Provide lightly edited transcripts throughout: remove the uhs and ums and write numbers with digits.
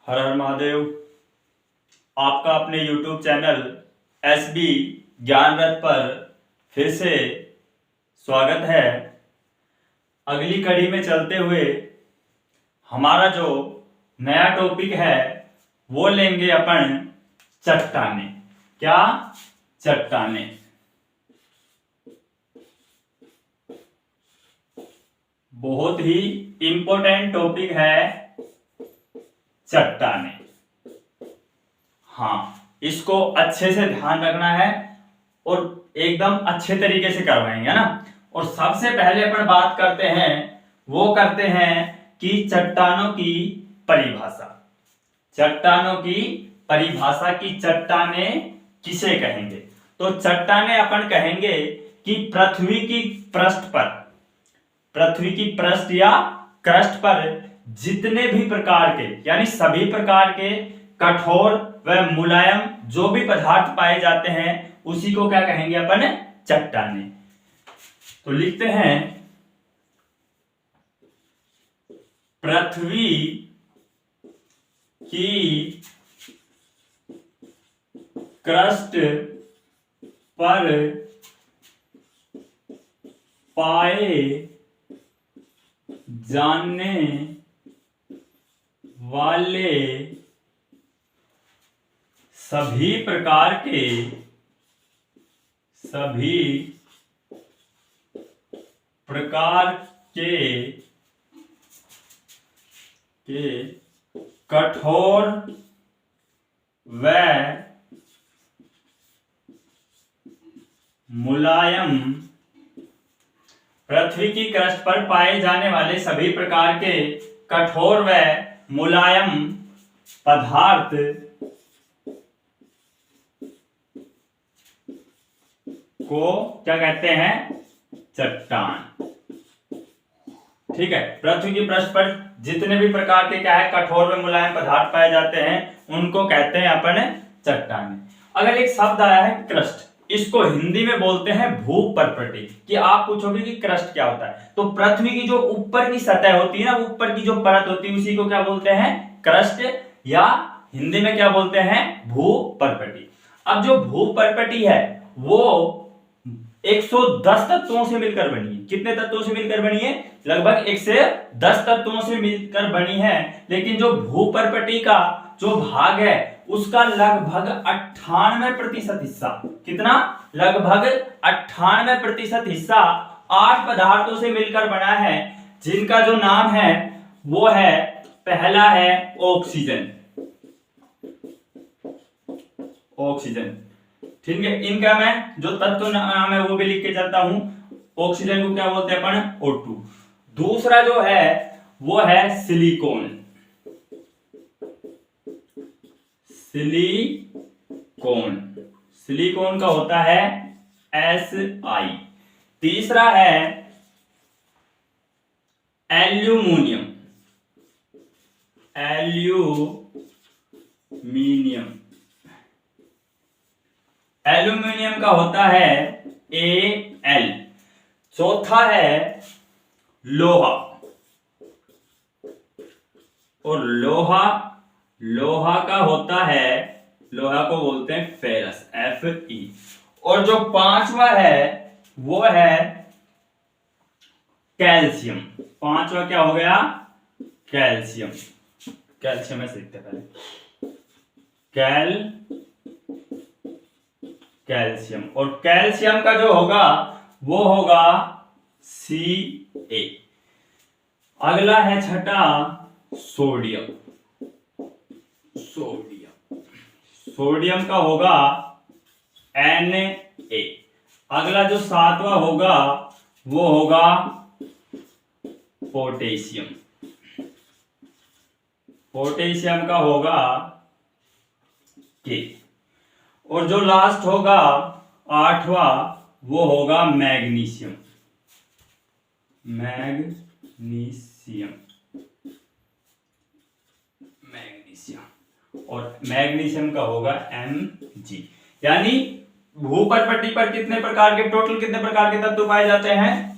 हर हर महादेव। आपका अपने YouTube channel SB ज्ञान रथ पर फिर से स्वागत है। अगली कड़ी में चलते हुए हमारा जो नया टॉपिक है वो लेंगे अपन चट्टाने। क्या? चट्टाने। बहुत ही इंपॉर्टेंट टॉपिक है चट्टाने। हाँ, इसको अच्छे से ध्यान रखना है और एकदम अच्छे तरीके से करवाएंगे ना। और सबसे पहले अपन बात करते हैं कि चट्टानों की परिभाषा। चट्टानों की परिभाषा की चट्टाने किसे कहेंगे? तो चट्टाने अपन कहेंगे कि पृथ्वी की पृष्ठ या क्रस्ट पर जितने भी प्रकार के यानी सभी प्रकार के कठोर व मुलायम जो भी पदार्थ पाए जाते हैं उसी को क्या कहेंगे अपन? चट्टाने। तो लिखते हैं पृथ्वी की क्रस्ट पर पाए जाने वाले सभी प्रकार के कठोर व मुलायम पृथ्वी की क्रस्ट पर पाए जाने वाले सभी प्रकार के कठोर व मुलायम पदार्थ को क्या कहते हैं? चट्टान। ठीक है। पृथ्वी की पृष्ठ पर जितने भी प्रकार के क्या है कठोर व मुलायम पदार्थ पाए जाते हैं उनको कहते हैं अपन चट्टाने। अगर एक शब्द आया है क्रस्ट, इसको हिंदी में बोलते हैं भूपर्पटी। कि आप पूछोगे कि क्रस्ट क्या होता है, तो पृथ्वी की जो ऊपर की सतह होती है ना, ऊपर की जो परत होती है उसी को क्या बोलते हैं? क्रस्ट, या हिंदी में क्या बोलते हैं? भूपर्पटी। अब जो भूपर्पटी है वो 110 तत्वों से मिलकर बनी है। कितने तत्वों से मिलकर बनी है? लगभग 110 तत्वों से मिलकर बनी है। लेकिन जो भूपर्पटी का जो भाग है उसका लगभग 98% हिस्सा, कितना? लगभग 98% हिस्सा 8 पदार्थों से मिलकर बना है, जिनका जो नाम है वो है, पहला है ऑक्सीजन। ठीक है। इनका मैं जो तत्व नाम है वो भी लिख के चलता हूं। ऑक्सीजन को क्या बोलते हैं अपन? O2। दूसरा जो है वो है सिलिकॉन। सिलिकॉन का होता है Si। तीसरा है एल्यूमिनियम। एल्यूमिनियम का होता है Al। चौथा है लोहा। और लोहा का होता है, लोहा को बोलते हैं फेरस, Fe। और जो पांचवा है वो है कैल्शियम। पांचवा क्या हो गया? कैल्शियम में सीखते पहले। कैल्शियम। और कैल्शियम का जो होगा वो होगा Ca। अगला है छठा सोडियम। सोडियम का होगा Na। अगला जो सातवां होगा वो होगा पोटेशियम का होगा K। और जो लास्ट होगा आठवां वो होगा मैग्नीशियम। और मैग्नीशियम का होगा Mg। यानी भूपर्पटी पर कितने प्रकार के तत्व पाए जाते हैं?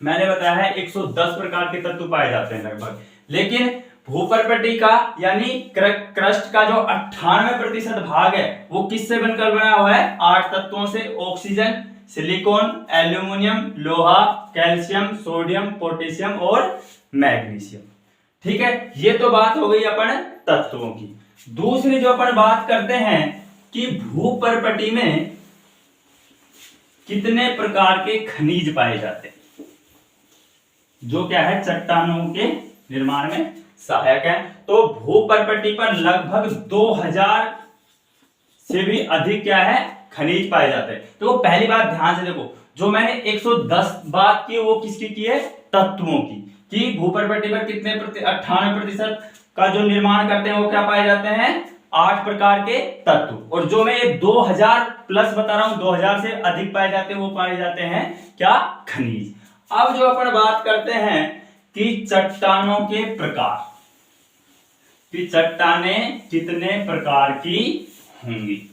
मैंने बताया है 110 प्रकार के तत्व पाए जाते हैं लगभग। लेकिन भूपर्पटी का यानी क्रस्ट का जो 98% भाग है वो किससे बनकर बना हुआ है? 8 तत्वों से। ऑक्सीजन, सिलिकॉन, एल्यूमिनियम, लोहा, कैल्शियम, सोडियम, पोटेशियम और मैग्नीशियम। ठीक है, ये तो बात हो गई अपन तत्वों की। दूसरी जो अपन बात करते हैं कि भूपर्पटी में कितने प्रकार के खनिज पाए जाते हैं, जो क्या है चट्टानों के निर्माण में सहायक है। तो भूपर्पटी पर लगभग 2000 से भी अधिक क्या है खनिज पाए जाते हैं। तो पहली बात ध्यान से देखो, जो मैंने 110 बात की वो किसकी की है? तत्वों की। कि भूपर्पटी पर कितने 98% का जो निर्माण करते हैं वो क्या पाए जाते हैं? 8 प्रकार के तत्व। और जो मैं ये 2000 प्लस बता रहा हूं, 2000 से अधिक पाए जाते हैं वो पाए जाते हैं क्या? खनिज। अब जो अपन बात करते हैं कि चट्टानों के प्रकार, कि चट्टानें कितने प्रकार की होंगी।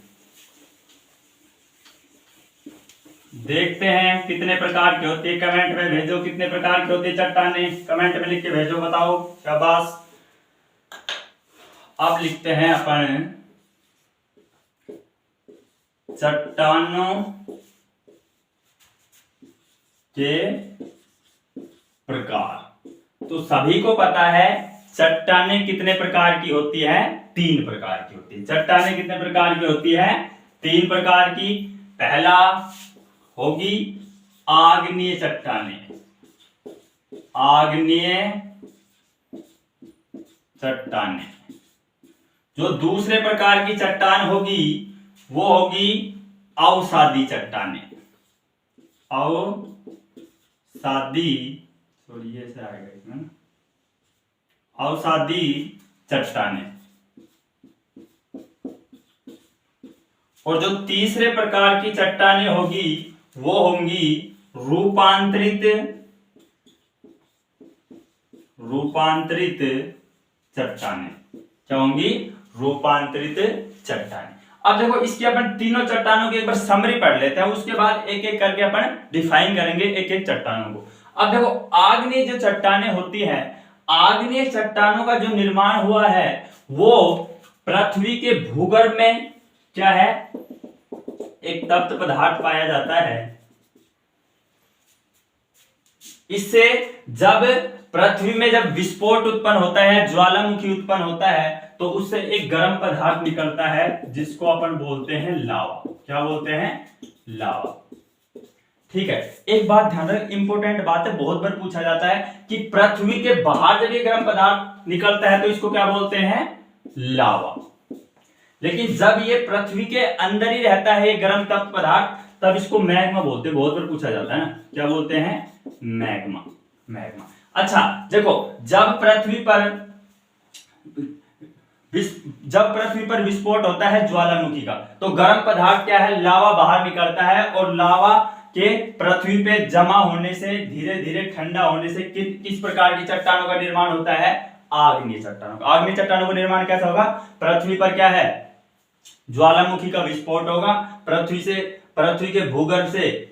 देखते हैं कितने प्रकार की होती है। कमेंट में भेजो कितने प्रकार की होती है चट्टानें, कमेंट में लिख के भेजो, बताओ। शाबाश। अब लिखते हैं अपन चट्टानों के प्रकार। तो सभी को पता है चट्टानें कितने प्रकार की होती है? 3 प्रकार की होती है। चट्टानें कितने प्रकार की होती है? 3 प्रकार की। पहला होगी आग्नेय चट्टानें। आग्नेय चट्टानें। जो दूसरे प्रकार की चट्टान होगी वो होगी अवसादी चट्टानें। अवसादी, छोड़िए से आएगा इसमें, अवसादी चट्टानें। और जो तीसरे प्रकार की चट्टानें होगी वो होंगी रूपांतरित चट्टानें। क्या होंगी? रूपांतरित चट्टानें। अब देखो इसकी अपन तीनों चट्टानों की एक बार समरी पढ़ लेते हैं, उसके बाद एक एक करके अपन डिफाइन करेंगे एक एक चट्टानों को। अब देखो आग्नेय जो चट्टानें होती हैं, आग्नेय चट्टानों का जो निर्माण हुआ है वो पृथ्वी के भूगर्भ में क्या है? एक तप्त पदार्थ पाया जाता है। इससे जब पृथ्वी में जब विस्फोट उत्पन्न होता है, ज्वालामुखी उत्पन्न होता है, तो उससे एक गर्म पदार्थ निकलता है जिसको अपन बोलते हैं लावा। क्या बोलते हैं? लावा। ठीक है, एक बात ध्यान रखें, इंपॉर्टेंट बात है, बहुत बार पूछा जाता है कि पृथ्वी के बाहर जब ये गर्म पदार्थ निकलता है तो इसको क्या बोलते हैं? लावा। लेकिन जब ये पृथ्वी के अंदर ही रहता है ये गर्म तप्त पदार्थ, तब इसको मैग्मा बोलते हैं। बहुत बार पूछा जाता है ना, क्या बोलते हैं? मैग्मा। मैग्मा। अच्छा देखो, जब पृथ्वी पर विस्फोट होता है ज्वालामुखी का, तो गर्म पदार्थ क्या है? लावा बाहर निकलता है। और लावा के पृथ्वी पे जमा होने से, धीरे धीरे ठंडा होने से किस प्रकार की चट्टानों का निर्माण होता है? आग्नेय चट्टानों का। आग्नेय चट्टानों का निर्माण कैसा होगा? पृथ्वी पर क्या है? ज्वालामुखी का विस्फोट होगा, पृथ्वी के भूगर्भ से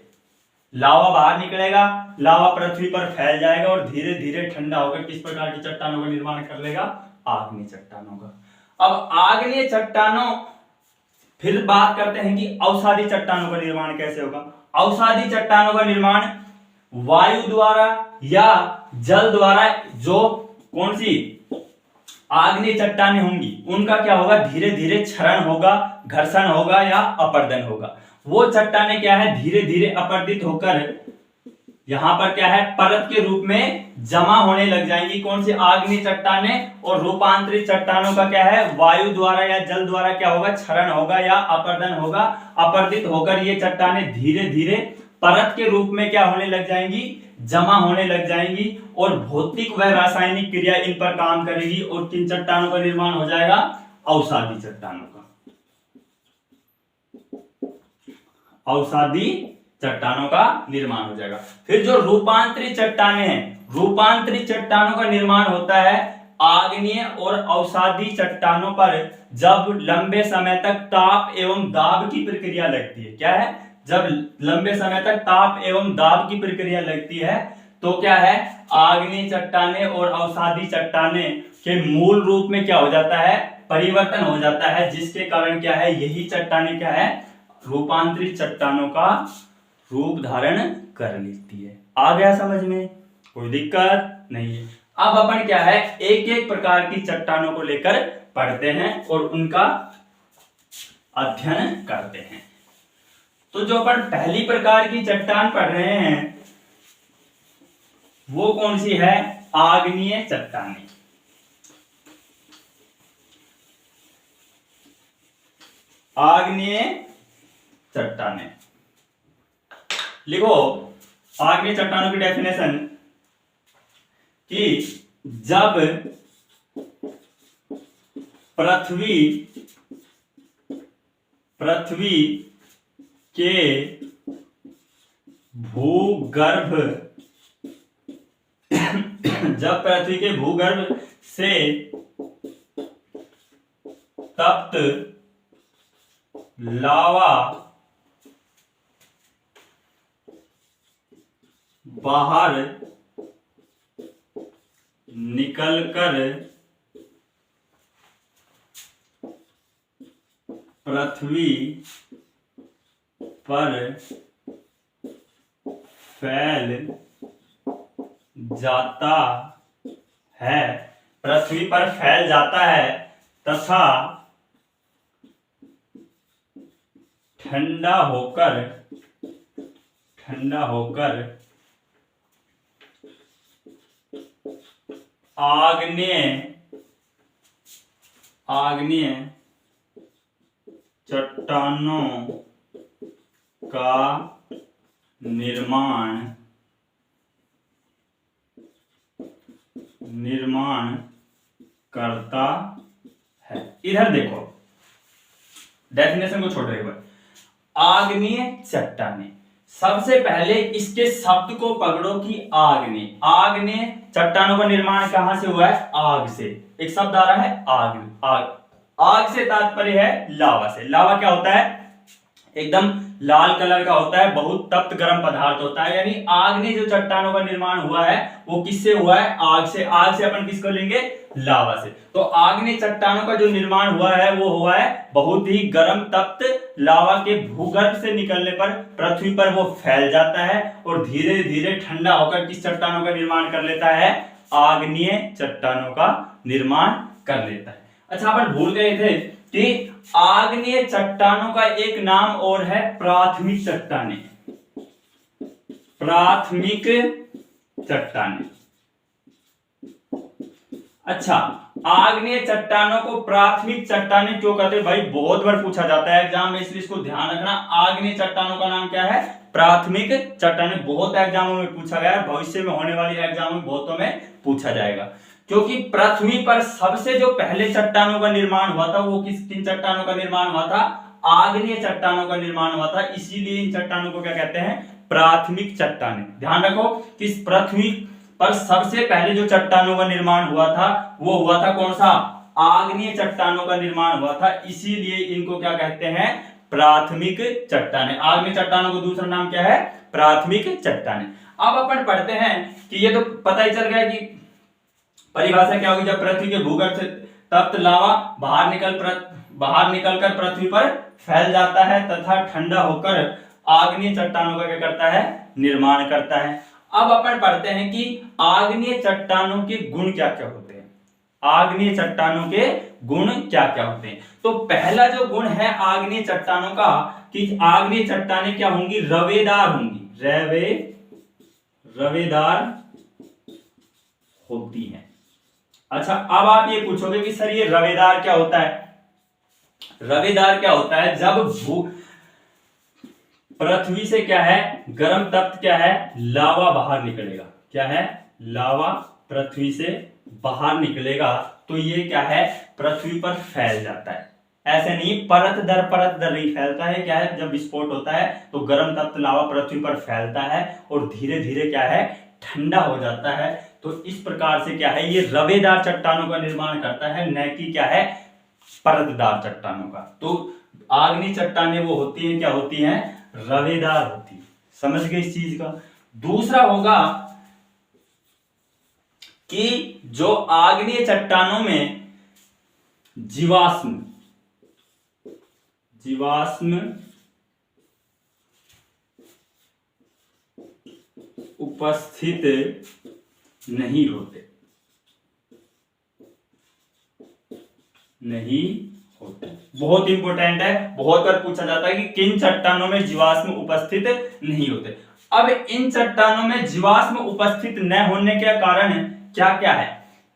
लावा बाहर निकलेगा, लावा पृथ्वी पर फैल जाएगा और धीरे धीरे ठंडा होकर किस प्रकार की चट्टानों का निर्माण कर लेगा? आग्नेय चट्टानों का। अब आग्नेय चट्टानों, फिर बात करते हैं कि अवसादी चट्टानों का निर्माण कैसे होगा। अवसादी चट्टानों का निर्माण वायु द्वारा या जल द्वारा, जो कौन सी आग्नेय चट्टानें होंगी उनका क्या होगा? धीरे धीरे क्षरण होगा, घर्षण होगा या अपर्दन होगा। वो चट्टानें क्या है? धीरे धीरे अपर्दित होकर यहां पर क्या है? परत के रूप में जमा होने लग जाएंगी। कौन सी? आग्नेय चट्टानें। और रूपांतरित चट्टानों का क्या है? वायु द्वारा या जल द्वारा क्या होगा? क्षरण होगा या अपर्दन होगा। अपर्दित होकर ये चट्टानें धीरे धीरे परत के रूप में क्या होने लग जाएंगी? जमा होने लग जाएंगी। और भौतिक व रासायनिक क्रिया इन पर काम करेगी और किन चट्टानों का निर्माण हो जाएगा? अवसादी चट्टानों का। अवसादी चट्टानों का निर्माण हो जाएगा। फिर जो रूपांतरित चट्टानें हैं, रूपांतरित चट्टानों का निर्माण होता है आग्नेय और अवसादी चट्टानों पर जब लंबे समय तक ताप एवं दाब की प्रक्रिया लगती है। क्या है? जब लंबे समय तक ताप एवं दाब की प्रक्रिया लगती है तो क्या है, आग्नेय चट्टाने और अवसादी चट्टाने के मूल रूप में क्या हो जाता है, परिवर्तन हो जाता है, जिसके कारण क्या है, यही चट्टाने क्या है, रूपांतरित चट्टानों का रूप धारण कर लेती है। आ गया समझ में, कोई दिक्कत नहीं है। अब अपन क्या है, एक एक प्रकार की चट्टानों को लेकर पढ़ते हैं और उनका अध्ययन करते हैं। तो जो अपन पहली प्रकार की चट्टान पढ़ रहे हैं वो कौन सी है, आग्नेय चट्टानें। आग्नेय चट्टानें लिखो। आग्नेय चट्टानों की डेफिनेशन कि जब पृथ्वी के भूगर्भ जब पृथ्वी के भूगर्भ से तप्त लावा बाहर निकलकर पृथ्वी पर फैल जाता है, पृथ्वी पर फैल जाता है तथा ठंडा होकर आग्नेय चट्टानों का निर्माण करता है। इधर देखो, डेफिनेशन को छोड़ो एक बार। आग्नेय चट्टानें, सबसे पहले इसके शब्द को पकड़ो कि आग्नेय चट्टानों का निर्माण कहां से हुआ है, आग से। एक शब्द आ रहा है आग से तात्पर्य है लावा से। लावा क्या होता है, एकदम लाल कलर का होता है, बहुत तप्त गर्म पदार्थ होता है। यानी आग्नेय जो चट्टानों का निर्माण हुआ है वो किससे हुआ है, आग से। आग से अपन किसको लेंगे, लावा से। तो आग्नेय चट्टानों का जो निर्माण हुआ है वो हुआ है बहुत ही गर्म तप्त लावा के भूगर्भ से निकलने पर पृथ्वी पर वो फैल जाता है और धीरे धीरे ठंडा होकर किस चट्टानों का निर्माण कर लेता है, आग्नेय चट्टानों का निर्माण कर लेता है। अच्छा, अपन भूल गए थे कि आग्नेय चट्टानों का एक नाम और है प्राथमिक चट्टानें। प्राथमिक चट्टानें। अच्छा, आग्नेय चट्टानों को प्राथमिक चट्टानें क्यों कहते हैं भाई, बहुत बार पूछा जाता है एग्जाम में, इसलिए इसको ध्यान रखना। आग्नेय चट्टानों का नाम क्या है, प्राथमिक चट्टानें। बहुत एग्जामों में पूछा गया है, भविष्य में होने वाली एग्जाम में बहुतों में पूछा जाएगा। क्योंकि पृथ्वी पर सबसे जो पहले चट्टानों का निर्माण हुआ था वो किन चट्टानों का निर्माण हुआ था, आग्नेय चट्टानों का निर्माण हुआ था। इसीलिए इन चट्टानों को क्या कहते हैं, प्राथमिक चट्टानें। ध्यान रखो कि इस पृथ्वी पर सबसे पहले जो चट्टानों का निर्माण हुआ था वो हुआ था कौन सा, आग्नेय चट्टानों का निर्माण हुआ था। इसीलिए इनको क्या कहते हैं, प्राथमिक चट्टानें। आग्नेय चट्टानों का दूसरा नाम क्या है, प्राथमिक चट्टानें। अब अपन पढ़ते हैं कि ये तो पता ही चल गया कि परिभाषा क्या होगी, जब पृथ्वी के भूगर्भ से तप्त लावा बाहर निकलकर पृथ्वी पर फैल जाता है तथा ठंडा होकर आग्नेय चट्टानों का क्या करता है, निर्माण करता है। अब अपन पढ़ते हैं कि आग्नेय चट्टानों के गुण क्या क्या होते हैं। आग्नेय चट्टानों के गुण क्या क्या होते हैं। तो पहला जो गुण है आग्नेय चट्टानों का कि आग्नेय चट्टानें क्या होंगी, रवेदार होंगी, रवेदार होती हैं। अच्छा, अब आप ये पूछोगे कि सर ये रवेदार क्या होता है। रवेदार क्या होता है, जब पृथ्वी से क्या है, गर्म तप्त क्या है, लावा बाहर निकलेगा। क्या है, लावा पृथ्वी से बाहर निकलेगा तो ये क्या है, पृथ्वी पर फैल जाता है। ऐसे नहीं परत दर नहीं फैलता है। क्या है, जब विस्फोट होता है तो गर्म तप्त लावा पृथ्वी पर फैलता है और धीरे धीरे क्या है, ठंडा हो जाता है। तो इस प्रकार से क्या है, ये रवेदार चट्टानों का निर्माण करता है, न कि क्या है, परतदार चट्टानों का। तो आग्नेय चट्टानें वो होती हैं, क्या होती हैं, रवेदार होती है। समझ गए इस चीज का। दूसरा होगा कि जो आग्नेय चट्टानों में जीवाश्म उपस्थित नहीं होते बहुत इंपॉर्टेंट है, बहुत बार पूछा जाता है कि किन चट्टानों में जीवाश्म उपस्थित नहीं होते। अब इन चट्टानों में जीवाश्म उपस्थित न होने के कारण क्या क्या है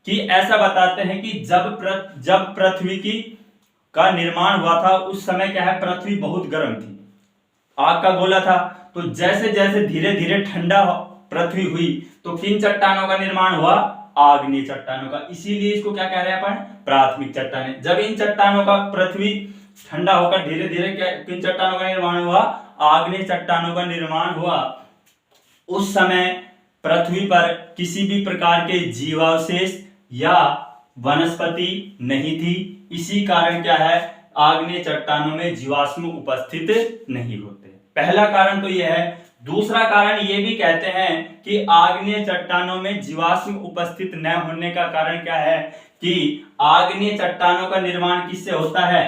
कि ऐसा बताते हैं कि जब पृथ्वी की का निर्माण हुआ था उस समय क्या है, पृथ्वी बहुत गर्म थी, आग का गोला था। तो जैसे जैसे धीरे धीरे ठंडा पृथ्वी हुई तो किन चट्टानों का निर्माण हुआ, आग्नेय चट्टानों का। इसीलिए इसको क्या कह रहे हैं अपन, प्राथमिक चट्टानें। जब इन चट्टानों का पृथ्वी ठंडा होकर धीरे धीरे किन चट्टानों का निर्माण हुआ, आग्नेय चट्टानों का निर्माण हुआ, उस समय पृथ्वी पर किसी भी प्रकार के जीवावशेष या वनस्पति नहीं थी। इसी कारण क्या है, आग्नेय चट्टानों में जीवाश्म उपस्थित नहीं होते। पहला कारण तो यह है। दूसरा कारण ये भी कहते हैं कि आग्नेय चट्टानों में जीवाश्म उपस्थित न होने का कारण क्या है कि आग्नेय चट्टानों का निर्माण किससे होता है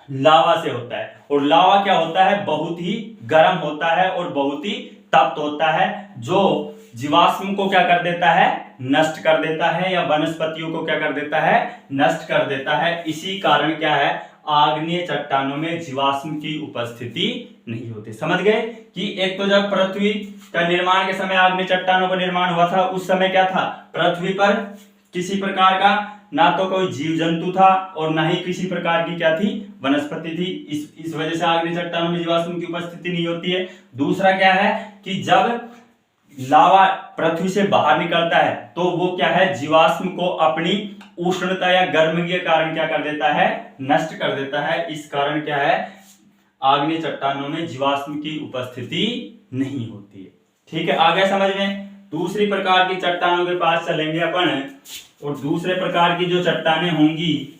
लावा से होता है। और लावा क्या होता है, बहुत ही गर्म होता है और बहुत ही तप्त होता है, जो जीवाश्म को क्या कर देता है, नष्ट कर देता है, या वनस्पतियों को क्या कर देता है, नष्ट कर देता है। इसी कारण क्या है, आग्नेय चट्टानों में जीवाश्म की उपस्थिति नहीं होती। समझ गए कि एक तो जब पृथ्वी का निर्माण के समय आग्नेय चट्टानों का निर्माण हुआ था, उस समय क्या था, पृथ्वी पर किसी प्रकार का ना तो कोई जीव जंतु था और ना ही किसी प्रकार की क्या थी, वनस्पति थी। इस वजह से आग्नेय चट्टानों में जीवाश्म की उपस्थिति नहीं होती है। दूसरा क्या है कि जब लावा पृथ्वी से बाहर निकलता है तो वो क्या है, जीवाश्म को अपनी उष्णता या गर्मी के कारण क्या कर देता है, नष्ट कर देता है। इस कारण क्या है, आग्नेय चट्टानों में जीवाश्म की उपस्थिति नहीं होती है। ठीक है, आ गया समझ में। दूसरी प्रकार की चट्टानों के पास चलेंगे अपन, और दूसरे प्रकार की जो चट्टानें होंगी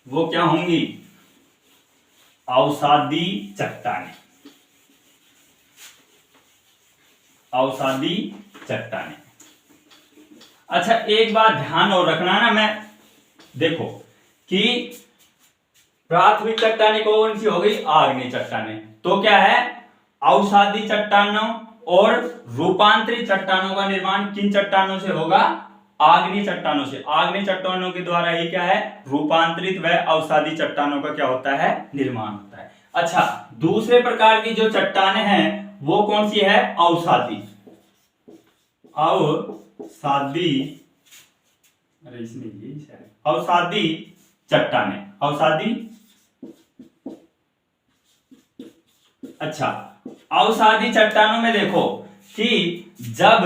वो क्या होंगी, अवसादी चट्टानें। अवसादी चट्टानें। अच्छा, एक बात ध्यान और रखना ना, मैं देखो कि प्राथमिक चट्टानें कौन सी हो गई, आग्नेय चट्टानें। तो क्या है, अवसादी चट्टानों और रूपांतरित चट्टानों का निर्माण किन चट्टानों से होगा, आग्नेय चट्टानों से। आग्नेय चट्टानों के द्वारा ही क्या है, रूपांतरित व अवसादी चट्टानों का क्या होता है, निर्माण होता है। अच्छा, दूसरे प्रकार की जो चट्टानें हैं वो कौन सी है, अवसादी। अवसादी, अरे इसमें ये अवसादी चट्टानें, अवसादी। अच्छा, अवसादी चट्टानों में देखो कि जब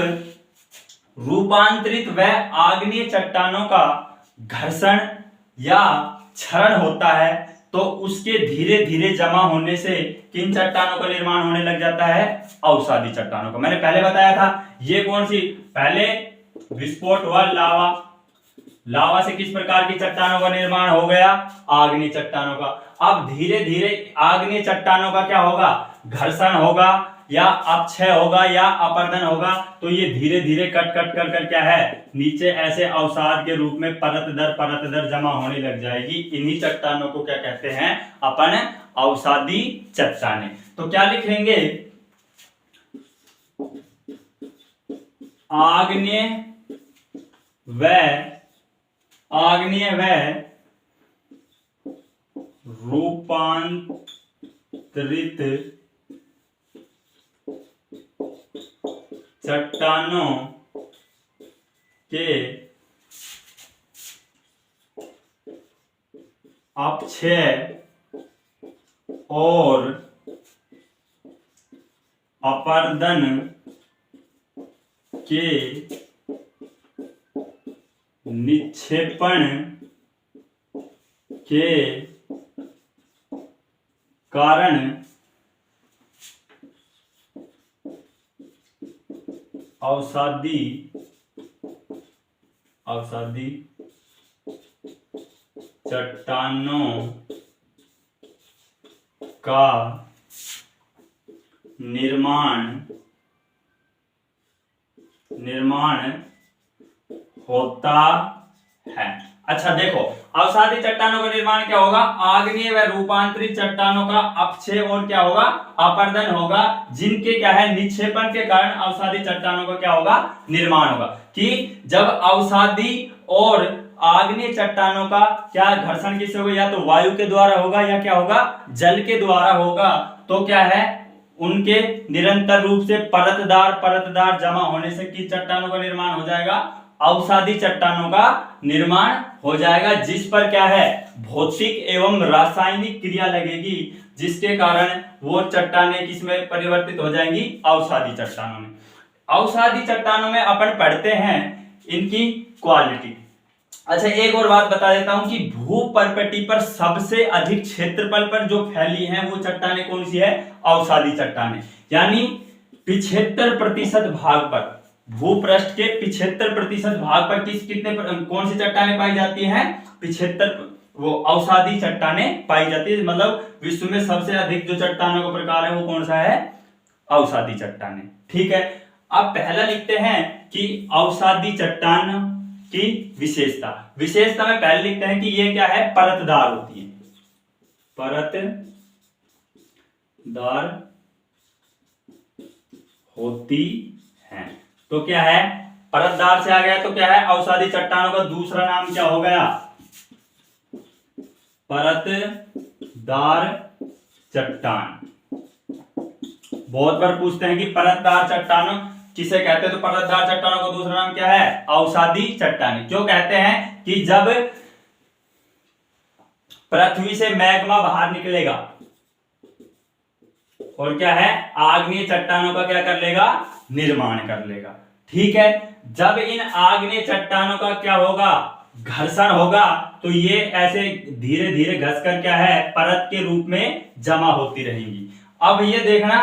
रूपांतरित व आग्नेय चट्टानों का घर्षण या क्षरण होता है तो उसके धीरे धीरे जमा होने से किन चट्टानों का निर्माण होने लग जाता है, अवसादी चट्टानों का। मैंने पहले बताया था ये कौन सी, पहले विस्फोट हुआ लावा, लावा से किस प्रकार की चट्टानों का निर्माण हो गया, आग्नेय चट्टानों का। अब धीरे धीरे आग्नेय चट्टानों का क्या होगा, घर्षण होगा या अपक्षय होगा या अपर्दन होगा, तो ये धीरे धीरे कट कट कर कर क्या है, नीचे ऐसे अवसाद के रूप में परत दर जमा होने लग जाएगी। इन्हीं चट्टानों को क्या कहते हैं अपन, अवसादी चट्टानें। तो क्या लिखेंगे, आग्नेय व रूपांतरित चट्टानों के अपक्षय और अपर्दन के निक्षेपण के कारण अवसादी चट्टानों का निर्माण निर्माण होता है। अच्छा देखो, अवसादी चट्टानों का निर्माण क्या होगा? आग्नेय व रूपांतरित चट्टानों का अपक्षय और क्या होगा? अपरदन होगा, जिनके क्या है निक्षेपण के कारण अवसादी चट्टानों का क्या होगा? निर्माण होगा। कि जब अवसादी और आग्नेय चट्टानों का क्या घर्षण किससे होगा? या तो वायु के द्वारा होगा या क्या होगा? जल के द्वारा होगा। तो क्या है, उनके निरंतर रूप से परतदार जमा होने से किस चट्टानों का निर्माण हो जाएगा? अवसादी चट्टानों का निर्माण हो जाएगा, जिस पर क्या है भौतिक एवं रासायनिक क्रिया लगेगी, जिसके कारण वो चट्टानें किसमें परिवर्तित हो जाएंगी? अवसादी चट्टानों में। अवसादी चट्टानों में अपन पढ़ते हैं इनकी क्वालिटी। अच्छा एक और बात बता देता हूं कि भूपर्पटी पर सबसे अधिक क्षेत्रफल पर जो फैली हैं वो चट्टानें कौन सी है? अवसादी चट्टानें। यानी 75% भाग पर, भूपृष्ठ के 75% भाग पर कौन सी चट्टानें पाई जाती हैं? 75 वो अवसादी चट्टानें पाई जाती है। मतलब विश्व में सबसे अधिक जो चट्टानों का प्रकार है वो कौन सा है? अवसादी चट्टानें। ठीक है, अब पहला लिखते हैं कि अवसादी चट्टान की विशेषता में पहले लिखते हैं कि ये क्या है? परतदार होती है। परतदार होती है। तो क्या है? परतदार से आ गया तो क्या है? अवसादी चट्टानों का दूसरा नाम क्या हो गया? परतदार चट्टान। बहुत बार पूछते हैं कि परतदार चट्टानों किसे कहते हैं? तो परतदार चट्टानों का दूसरा नाम क्या है? अवसादी चट्टानें। क्यों कहते हैं? कि जब पृथ्वी से मैग्मा बाहर निकलेगा और क्या है आग्नेय चट्टानों का क्या कर लेगा? निर्माण कर लेगा। ठीक है, जब इन आग्नेय चट्टानों का क्या होगा? घर्षण होगा, तो ये ऐसे धीरे धीरे घसकर क्या है परत के रूप में जमा होती रहेंगी। अब ये देखना,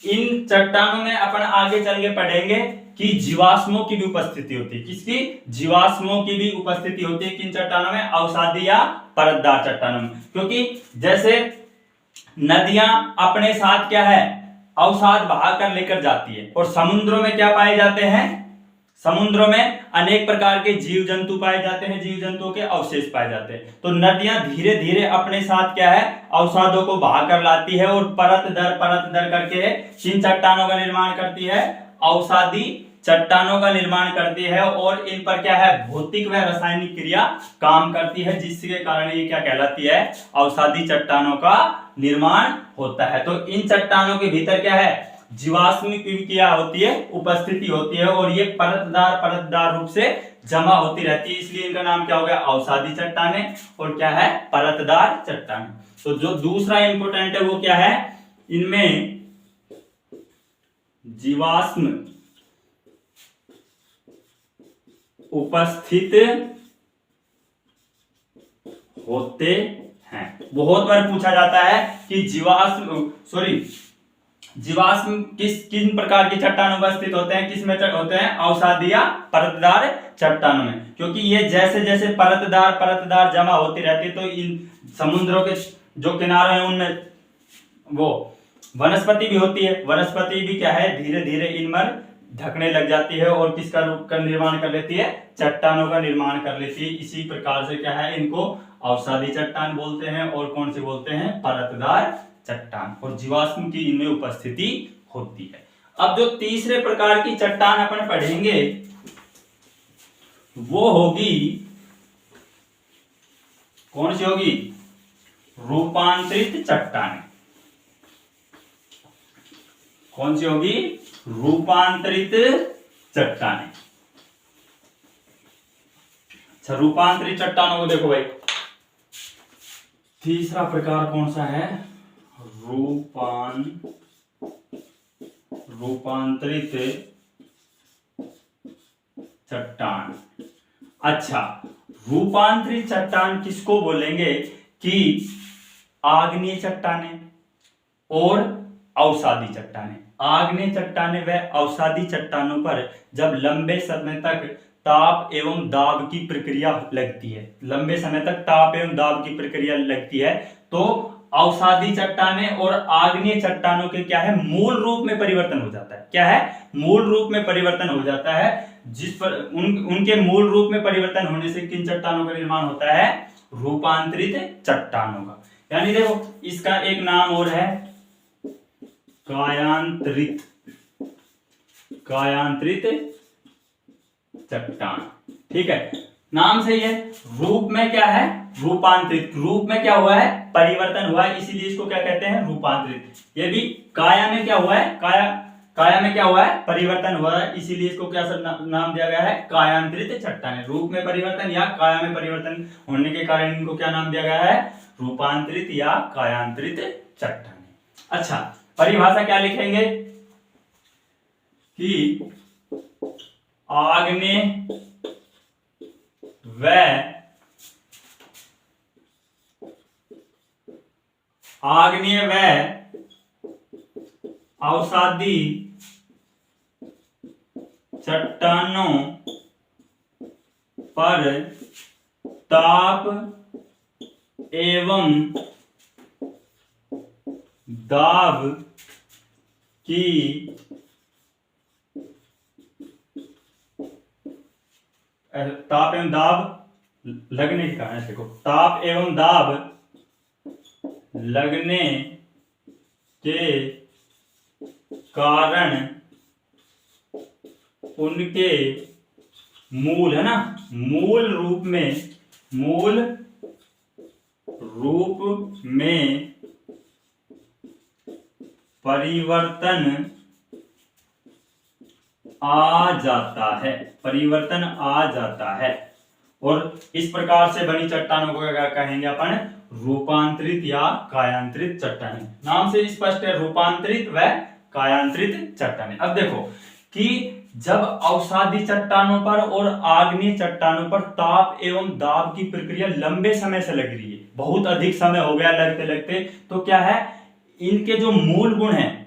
इन चट्टानों में अपन आगे चल के पढ़ेंगे कि जीवाश्मों की भी उपस्थिति होती है। किसकी? जीवाश्मों की भी उपस्थिति होती है किन चट्टानों में? अवसादी या परतदार चट्टानों में। क्योंकि जैसे नदियां अपने साथ क्या है अवसाद बहाकर लेकर जाती है, और समुद्रों में क्या पाए जाते हैं? समुद्रों में अनेक प्रकार के जीव जंतु पाए जाते हैं, जीव जंतुओं के अवशेष पाए जाते हैं। तो नदियां धीरे धीरे अपने साथ क्या है अवसादों को बहाकर लाती है, और परत दर करके किन चट्टानों का निर्माण करती है? अवसादी चट्टानों का निर्माण करती है, और इन पर क्या है भौतिक व रासायनिक क्रिया काम करती है, जिसके कारण ये क्या कहलाती है? अवसादी चट्टानों का निर्माण होता है। तो इन चट्टानों के भीतर क्या है? जीवाश्म की क्या होती है? उपस्थिति होती है, और ये परतदार रूप से जमा होती रहती है, इसलिए इनका नाम क्या हो गया? अवसादी चट्टानें। और क्या है? परतदार चट्टानें। तो जो दूसरा इंपोर्टेंट है वो क्या है? इनमें जीवाश्म उपस्थित होते हैं। बहुत बार पूछा जाता है कि जीवाश्म किन प्रकार की चट्टानों में स्थित होते हैं? किस में होते हैं? अवसादी या परतदार चट्टानों में। क्योंकि ये जैसे जैसे परतदार जमा होती रहती है, तो इन समुद्रों के जो किनारे हैं उनमें वो वनस्पति भी होती है। वनस्पति भी क्या है धीरे धीरे इनमें ढकने लग जाती है, और किसका रूप का निर्माण कर लेती है? चट्टानों का निर्माण कर लेती है। इसी प्रकार से क्या है इनको अवसादी चट्टान बोलते हैं, और कौन से बोलते हैं? परतदार चट्टान। और जीवाश्म की इनमें उपस्थिति होती है। अब जो तीसरे प्रकार की चट्टान अपन पढ़ेंगे वो होगी, कौन सी होगी? रूपांतरित चट्टानें। कौन सी होगी? रूपांतरित चट्टानें। अच्छा, रूपांतरित चट्टानों को देखो भाई, तीसरा प्रकार कौन सा है? रूपांतरित चट्टान। अच्छा, रूपांतरित चट्टान किसको बोलेंगे? कि आग्नेय चट्टानें और अवसादी चट्टानें। आग्नेय चट्टानें व अवसादी चट्टानों पर जब लंबे समय तक ताप एवं दाब की प्रक्रिया लगती है, लंबे समय तक ताप एवं दाब की प्रक्रिया लगती है, तो अवसादी चट्टानें और आग्नेय चट्टानों के क्या है मूल रूप में परिवर्तन हो जाता है। क्या है? मूल रूप में परिवर्तन हो जाता है, जिस पर उनके मूल रूप में परिवर्तन होने से किन चट्टानों का निर्माण होता है? रूपांतरित चट्टानों का। यानी देखो इसका एक नाम और है कायांतरित चट्टान। ठीक है, नाम से ये रूप में क्या है? रूपांतरित। रूप में क्या हुआ है? परिवर्तन हुआ है, इसीलिए इसको क्या कहते हैं? रूपांतरित। ये भी काया में क्या हुआ है? काया में क्या हुआ है? परिवर्तन हुआ है, इसीलिए इसको क्या नाम दिया गया है? कायांतरित चट्टान। रूप में परिवर्तन या काया में परिवर्तन होने के कारण इनको क्या नाम दिया गया है? रूपांतरित या कायांतरित चट्टान। अच्छा, परिभाषा क्या लिखेंगे कि आग्नेय व अवसादी चट्टानों पर ताप एवं दाब की ताप एवं दाब लगने के कारण, देखो ताप एवं दाब लगने के कारण उनके मूल, है ना, मूल रूप में परिवर्तन आ जाता है। और इस प्रकार से बनी चट्टानों को क्या कहेंगे अपन? रूपांतरित या कायांतरित चट्टानें। नाम से स्पष्ट है, रूपांतरित व कायांतरित चट्टानें। अब देखो कि जब अवसादी चट्टानों पर और आग्नेय चट्टानों पर ताप एवं दाब की प्रक्रिया लंबे समय से लग रही है, बहुत अधिक समय हो गया लगते लगते, तो क्या है? इनके जो मूल गुण हैं,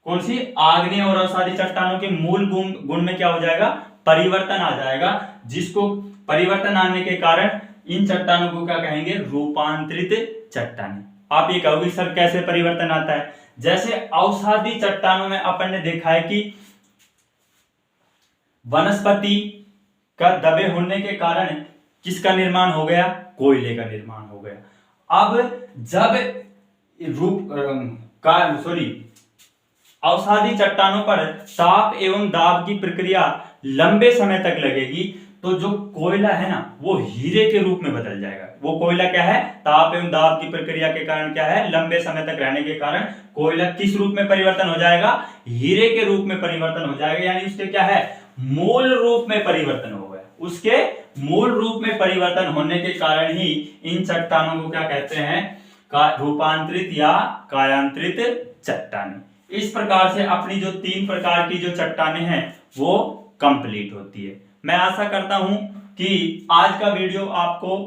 कौन सी? आग्नेय और अवसादी चट्टानों के मूल गुण में क्या हो जाएगा? परिवर्तन आ जाएगा, जिसको परिवर्तन आने के कारण इन चट्टानों को क्या कहेंगे? रूपांतरित चट्टानें। आप ये कहोगे सर कैसे परिवर्तन आता है? जैसे अवसादी चट्टानों में अपन ने देखा है कि वनस्पति का दबे होने के कारण किसका निर्माण हो गया? कोयले का निर्माण हो गया। अब जब अवसादी चट्टानों पर ताप एवं दाब की प्रक्रिया लंबे समय तक लगेगी, तो जो कोयला है ना, वो हीरे के रूप में बदल जाएगा। वो कोयला क्या है? ताप एवं दाब की प्रक्रिया के कारण क्या है? लंबे समय तक रहने के कारण कोयला किस रूप में परिवर्तन हो जाएगा? हीरे के रूप में परिवर्तन हो जाएगा। यानी उसके क्या है? मूल रूप में परिवर्तन हो गया। उसके मूल रूप में परिवर्तन होने के कारण ही इन चट्टानों को क्या कहते हैं? रूपांतरित या कायांतरित चट्टानें। इस प्रकार से अपनी जो 3 प्रकार की जो चट्टानें हैं वो कंप्लीट होती है। मैं आशा करता हूं कि आज का वीडियो आपको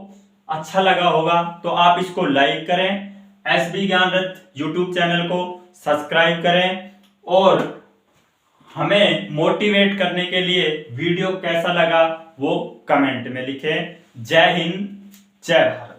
अच्छा लगा होगा, तो आप इसको लाइक करें, एसबी ज्ञान रथ यूट्यूब चैनल को सब्सक्राइब करें और हमें मोटिवेट करने के लिए वीडियो कैसा लगा वो कमेंट में लिखें। जय हिंद, जय भारत।